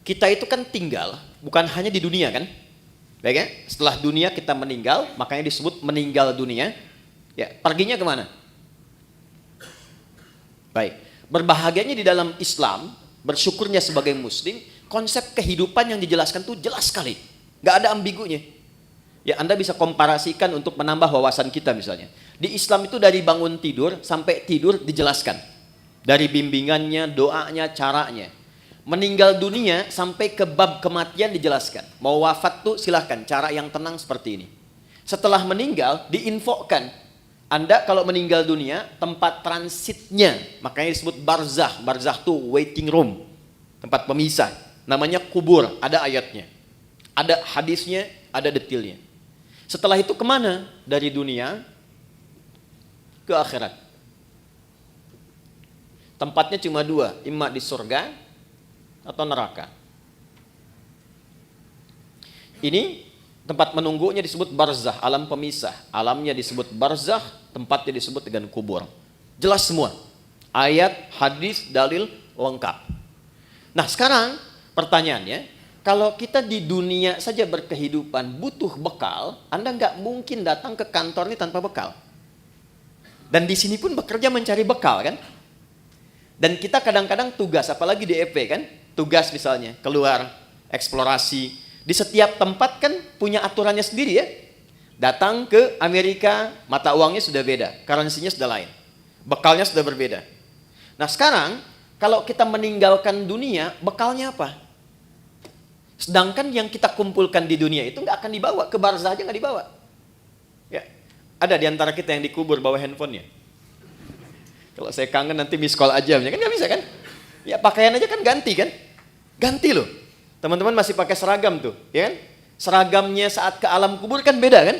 kita itu kan tinggal bukan hanya di dunia kan? Baik ya? Setelah dunia kita meninggal, makanya disebut meninggal dunia. Ya, perginya kemana? Baik. Berbahagianya di dalam Islam, bersyukurnya sebagai muslim, konsep kehidupan yang dijelaskan itu jelas sekali. Nggak ada ambigunya. Ya, Anda bisa komparasikan untuk menambah wawasan kita misalnya. Di Islam itu dari bangun tidur sampai tidur dijelaskan. Dari bimbingannya, doanya, caranya. Meninggal dunia sampai ke bab kematian dijelaskan. Mau wafat tuh silahkan, cara yang tenang seperti ini. Setelah meninggal diinfokan, Anda kalau meninggal dunia tempat transitnya, makanya disebut barzah. Barzah tuh waiting room, tempat pemisah. Namanya kubur, ada ayatnya, ada hadisnya, ada detailnya. Setelah itu kemana? Dari dunia ke akhirat. Tempatnya cuma dua, imma di surga atau neraka. Ini tempat menunggunya disebut barzah, alam pemisah. Alamnya disebut barzah, tempatnya disebut dengan kubur. Jelas semua. Ayat, hadis, dalil lengkap. Nah sekarang pertanyaannya, kalau kita di dunia saja berkehidupan butuh bekal, Anda nggak mungkin datang ke kantor ini tanpa bekal. Dan di sini pun bekerja mencari bekal kan? Dan kita kadang-kadang tugas, apalagi di EP kan? Tugas misalnya, keluar, eksplorasi. Di setiap tempat kan punya aturannya sendiri ya. Datang ke Amerika, mata uangnya sudah beda, currency-nya sudah lain. Bekalnya sudah berbeda. Nah sekarang, kalau kita meninggalkan dunia, bekalnya apa? Sedangkan yang kita kumpulkan di dunia itu nggak akan dibawa, ke barzah aja nggak dibawa. Ya, ada di antara kita yang dikubur bawa handphonenya. Kalau saya kangen nanti miss call aja, kan nggak bisa kan? Ya pakaian aja kan ganti kan? Ganti loh. Teman-teman masih pakai seragam tuh, ya kan? Seragamnya saat ke alam kubur kan beda kan?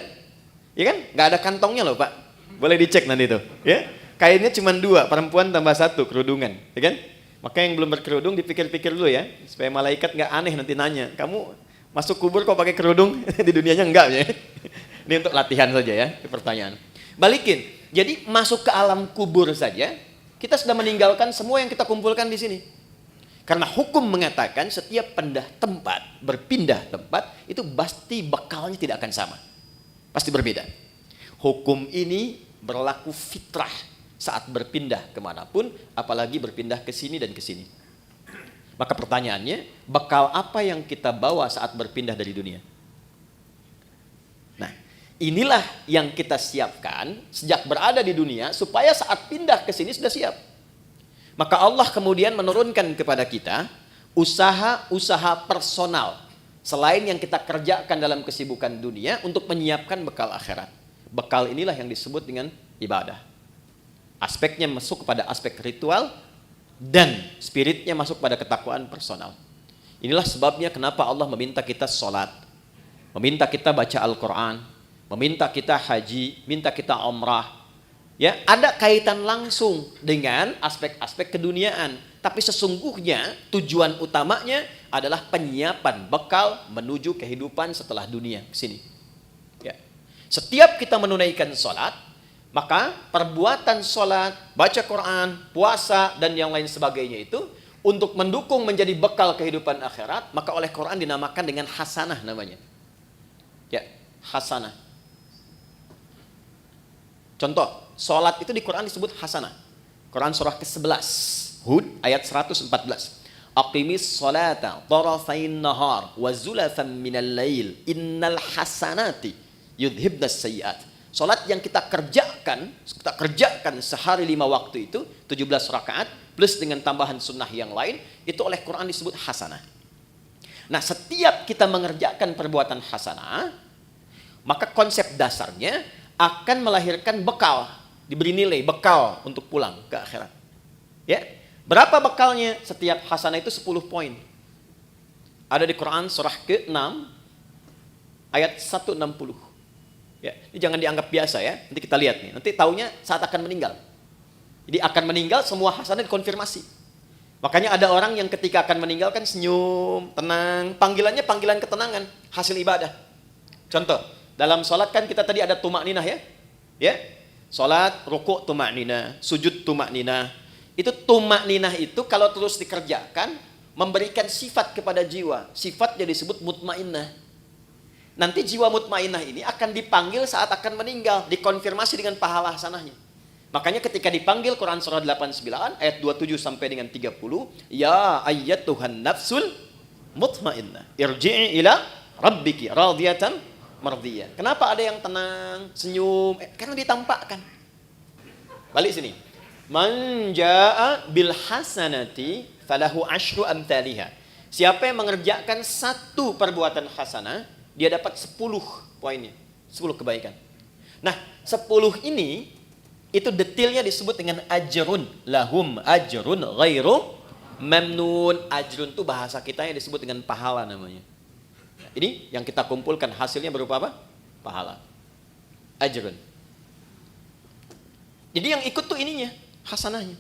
Ya kan? Nggak ada kantongnya loh Pak. Boleh dicek nanti tuh, ya? Kainnya cuma 2, perempuan tambah 1, kerudungan, ya kan? Maka yang belum berkerudung dipikir-pikir dulu ya, supaya malaikat nggak aneh nanti nanya, kamu masuk kubur kok pakai kerudung? Di dunianya enggak ya. Ini untuk latihan saja ya, pertanyaan. Balikin, jadi masuk ke alam kubur saja, kita sudah meninggalkan semua yang kita kumpulkan di sini. Karena hukum mengatakan setiap berpindah tempat, itu pasti bekalnya tidak akan sama. Pasti berbeda. Hukum ini berlaku fitrah saat berpindah kemanapun, apalagi berpindah ke sini dan ke sini. Maka pertanyaannya, bekal apa yang kita bawa saat berpindah dari dunia? Nah, inilah yang kita siapkan sejak berada di dunia, supaya saat pindah ke sini sudah siap. Maka Allah kemudian menurunkan kepada kita usaha-usaha personal, selain yang kita kerjakan dalam kesibukan dunia, untuk menyiapkan bekal akhirat. Bekal inilah yang disebut dengan ibadah. Aspeknya masuk kepada aspek ritual, dan spiritnya masuk pada ketakwaan personal. Inilah sebabnya kenapa Allah meminta kita sholat, meminta kita baca Al-Quran, meminta kita haji, minta kita umrah. Ya, ada kaitan langsung dengan aspek-aspek keduniaan. Tapi sesungguhnya tujuan utamanya adalah penyiapan bekal menuju kehidupan setelah dunia sini. Ya. Setiap kita menunaikan sholat, maka perbuatan sholat, baca Quran, puasa, dan yang lain sebagainya itu untuk mendukung menjadi bekal kehidupan akhirat, maka oleh Quran dinamakan dengan hasanah namanya. Ya, hasanah. Contoh, sholat itu di Quran disebut hasanah. Quran surah ke-11, Hud ayat 114. Aqimis sholata tarafain nahar wa zulafan minal lail innal hasanati yudhibnas sayyiat. Sholat yang kita kerjakan sehari 5 waktu itu, 17 rakaat, plus dengan tambahan sunnah yang lain, itu oleh Quran disebut hasanah. Nah, setiap kita mengerjakan perbuatan hasanah, maka konsep dasarnya akan melahirkan bekal, diberi nilai bekal untuk pulang ke akhirat. Ya, berapa bekalnya? Setiap hasanah itu 10 poin. Ada di Quran surah ke-6 ayat 160. Ya, ini jangan dianggap biasa ya. Nanti kita lihat nih. Nanti taunya saat akan meninggal. Jadi akan meninggal semua hasanah dikonfirmasi. Makanya ada orang yang ketika akan meninggal kan senyum, tenang. Panggilannya panggilan ketenangan, hasil ibadah. Contoh, dalam sholat kan kita tadi ada tumak ninah ya. Ya, sholat, rukuk tumak ninah, sujud tumak ninah. Itu tumak ninah itu kalau terus dikerjakan, memberikan sifat kepada jiwa. Sifatnya disebut mutmainnah. Nanti jiwa mutmainnah ini akan dipanggil saat akan meninggal, dikonfirmasi dengan pahala hasanahnya. Makanya ketika dipanggil Quran surah 89 ayat 27 sampai dengan 30, ya ayyatuhan nafsul mutmainnah, irji'i ila rabbiki radiyatan mardiyah. Kenapa ada yang tenang, senyum? Karena ditampakkan. Balik sini. Man jaa'a bil hasanati falahu asyru amthaliha. Siapa yang mengerjakan satu perbuatan hasanah, dia dapat 10 poinnya, 10 kebaikan. Nah, 10 ini itu detailnya disebut dengan ajrun. Lahum ajrun ghairu mamnun. Ajrun itu bahasa kita yang disebut dengan pahala namanya. Nah, ini yang kita kumpulkan hasilnya berupa apa? Pahala. Ajrun. Jadi yang ikut tuh ininya, hasanahnya.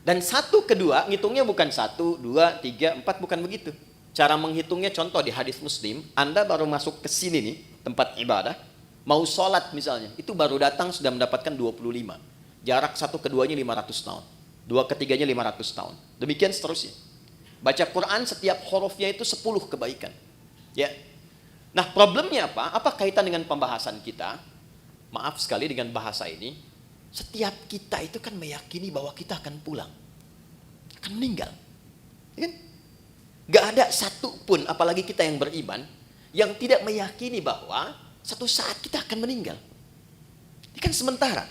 Dan 1, 2, ngitungnya bukan 1, 2, 3, 4, bukan begitu. Cara menghitungnya contoh di hadis Muslim, Anda baru masuk ke sini nih, tempat ibadah, mau sholat misalnya, itu baru datang sudah mendapatkan 25. Jarak 1 ke 2-nya 500 tahun. 2 ke 3-nya 500 tahun. Demikian seterusnya. Baca Quran setiap hurufnya itu 10 kebaikan. Ya. Nah, problemnya apa? Apa kaitan dengan pembahasan kita? Maaf sekali dengan bahasa ini. Setiap kita itu kan meyakini bahwa kita akan pulang. Akan meninggal. Ya kan? Gak ada satu pun, apalagi kita yang beriman, yang tidak meyakini bahwa satu saat kita akan meninggal. Ini kan sementara.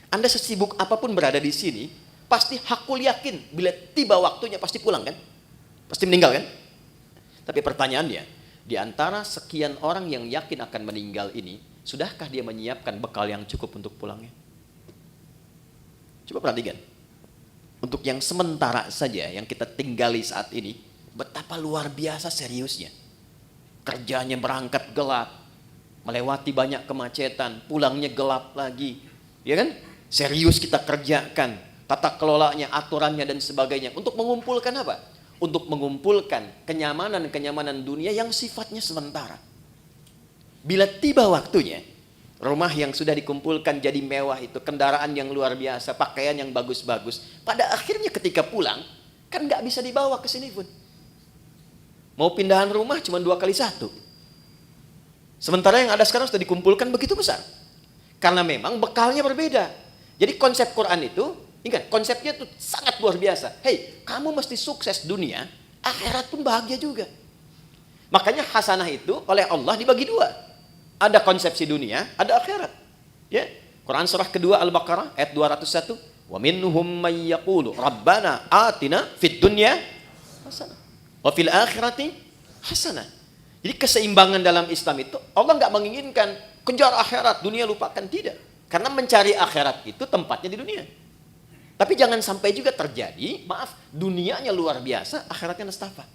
Anda sesibuk apapun berada di sini, pasti hakul yakin bila tiba waktunya pasti pulang kan? Pasti meninggal kan? Tapi pertanyaannya, di antara sekian orang yang yakin akan meninggal ini, sudahkah dia menyiapkan bekal yang cukup untuk pulangnya? Coba perhatikan. Untuk yang sementara saja yang kita tinggali saat ini, betapa luar biasa seriusnya. Kerjanya berangkat gelap, melewati banyak kemacetan, pulangnya gelap lagi. Ya kan? Serius kita kerjakan, tata kelolanya, aturannya dan sebagainya. Untuk mengumpulkan apa? Untuk mengumpulkan kenyamanan-kenyamanan dunia yang sifatnya sementara. Bila tiba waktunya, rumah yang sudah dikumpulkan jadi mewah itu, kendaraan yang luar biasa, pakaian yang bagus-bagus, pada akhirnya ketika pulang, kan nggak bisa dibawa ke sini pun. Mau pindahan rumah cuma 2 kali 1. Sementara yang ada sekarang sudah dikumpulkan begitu besar. Karena memang bekalnya berbeda. Jadi konsep Quran itu, ingat, konsepnya itu sangat luar biasa. Hei, kamu mesti sukses dunia, akhirat pun bahagia juga. Makanya hasanah itu oleh Allah dibagi 2. Ada konsepsi dunia, ada akhirat. Ya. Quran surah kedua Al-Baqarah ayat 201. Wa minhum may yaqulu rabbana atina fid dunya hasanah wa fil akhirati hasanah. Jadi keseimbangan dalam Islam itu Allah nggak menginginkan kejar akhirat, dunia lupakan, tidak. Karena mencari akhirat itu tempatnya di dunia. Tapi jangan sampai juga terjadi, maaf, dunianya luar biasa, akhiratnya nestapa.